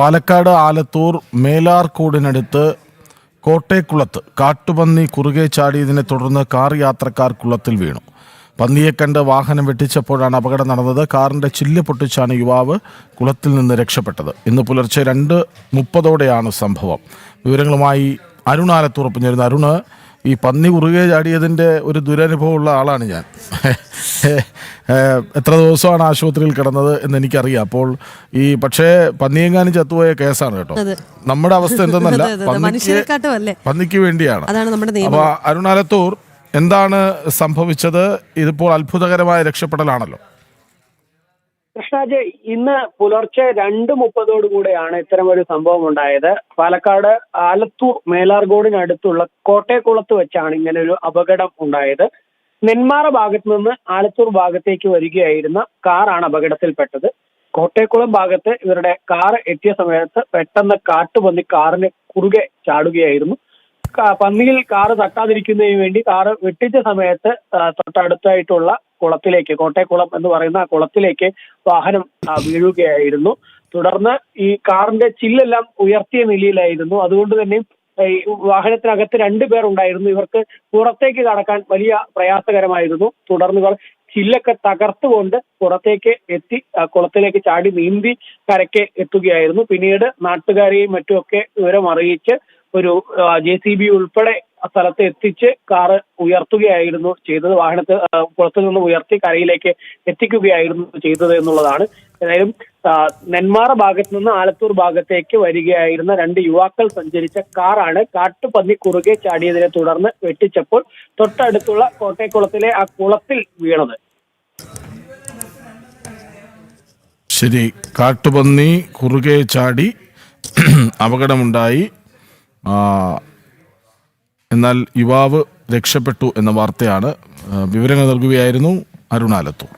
പാലക്കാട് ആലത്തൂർ മേലാർക്കോടിനടുത്ത് കോട്ടേക്കുളത്ത് കാട്ടുപന്നി കുറുകെ ചാടിയതിനെ തുടർന്ന് കാർ യാത്രക്കാർ കുളത്തിൽ വീണു. പന്നിയെ കണ്ട് വാഹനം വെട്ടിച്ചപ്പോഴാണ് അപകടം നടന്നത്. കാറിന്റെ ചില്ല് പൊട്ടിച്ചാണ് യുവാവ് കുളത്തിൽ നിന്ന് രക്ഷപ്പെട്ടത്. ഇന്ന് പുലർച്ചെ 2:30 സംഭവം. വിവരങ്ങളുമായി അരുൺ ആലത്തൂർ പറഞ്ഞിരുന്നു. അരുണ്, ഈ പന്നി കുറുകെ ചാടിയതിൻ്റെ ഒരു ദുരനുഭവമുള്ള ആളാണ് ഞാൻ. എത്ര ദിവസമാണ് ആശുപത്രിയിൽ കിടന്നത് എന്ന് എനിക്കറിയാം. അപ്പോൾ പക്ഷേ പന്നിയെങ്ങാനും ചത്തുപോയ കേസാണ് കേട്ടോ. നമ്മുടെ അവസ്ഥ എന്തെന്നല്ല, പന്നിക്ക് വേണ്ടിയാണ്. അപ്പോൾ അരുൺ ആലത്തൂർ, എന്താണ് സംഭവിച്ചത്? ഇതിപ്പോൾ അത്ഭുതകരമായ രക്ഷപ്പെടലാണല്ലോ. കൃഷ്ണാജ്, ഇന്ന് പുലർച്ചെ 2:30 ഇത്തരമൊരു സംഭവം ഉണ്ടായത്. പാലക്കാട് ആലത്തൂർ മേലാർകോടിനടുത്തുള്ള കോട്ടേക്കുളത്ത് വെച്ചാണ് ഇങ്ങനെ ഒരു അപകടം ഉണ്ടായത്. നെന്മാറ ഭാഗത്ത് നിന്ന് ആലത്തൂർ ഭാഗത്തേക്ക് വരികയായിരുന്ന കാറാണ് അപകടത്തിൽപ്പെട്ടത്. കോട്ടേക്കുളം ഭാഗത്ത് ഇവരുടെ കാർ എത്തിയ സമയത്ത് പെട്ടെന്ന് കാട്ടുപന്നി കാറിന് കുറുകെ ചാടുകയായിരുന്നു. പന്നിയിൽ കാറ് തട്ടാതിരിക്കുന്നതിന് വേണ്ടി കാറ് വെട്ടിച്ച സമയത്ത് തൊട്ടടുത്തായിട്ടുള്ള കുളത്തിലേക്ക്, കോട്ടേക്കുളം എന്ന് പറയുന്ന ആ കുളത്തിലേക്ക് വാഹനം വീഴുകയായിരുന്നു. തുടർന്ന് ഈ കാറിന്റെ ചില്ലെല്ലാം ഉയർത്തിയ നിലയിലായിരുന്നു. അതുകൊണ്ട് തന്നെ ഈ വാഹനത്തിനകത്ത് 2 പേർ ഉണ്ടായിരുന്നു. ഇവർക്ക് പുറത്തേക്ക് കടക്കാൻ വലിയ പ്രയാസകരമായിരുന്നു. തുടർന്ന് ഇവർ ചില്ലൊക്കെ തകർത്തുകൊണ്ട് പുറത്തേക്ക് എത്തി കുളത്തിലേക്ക് ചാടി നീന്തി കരയ്ക്ക് എത്തുകയായിരുന്നു. പിന്നീട് നാട്ടുകാരെയും മറ്റുമൊക്കെ വിവരം അറിയിച്ച് ഒരു JCB ഉൾപ്പെടെ സ്ഥലത്ത് എത്തിച്ച് കാറ് ഉയർത്തുകയായിരുന്നു ചെയ്തത്. വാഹനത്തെ പുറത്തു നിന്ന് ഉയർത്തി കരയിലേക്ക് എത്തിക്കുകയായിരുന്നു ചെയ്തത് എന്നുള്ളതാണ്. ഏതായാലും നെന്മാറ ഭാഗത്ത് നിന്ന് ആലത്തൂർ ഭാഗത്തേക്ക് വരികയായിരുന്ന 2 യുവാക്കൾ സഞ്ചരിച്ച കാറാണ് കാട്ടുപന്നി കുറുകെ ചാടിയതിനെ തുടർന്ന് വെട്ടിച്ചപ്പോൾ തൊട്ടടുത്തുള്ള കോട്ടേക്കുളത്തിലെ ആ കുളത്തിൽ വീണത്. ശരി, കാട്ടുപന്നി കുറുകെ ചാടി അപകടമുണ്ടായി. എന്നാൽ യുവാവ് രക്ഷപ്പെട്ടു എന്ന വാർത്തയാണ്. വിവരങ്ങൾ നൽകുകയായിരുന്നു അരുൺ ആലത്തൂർ.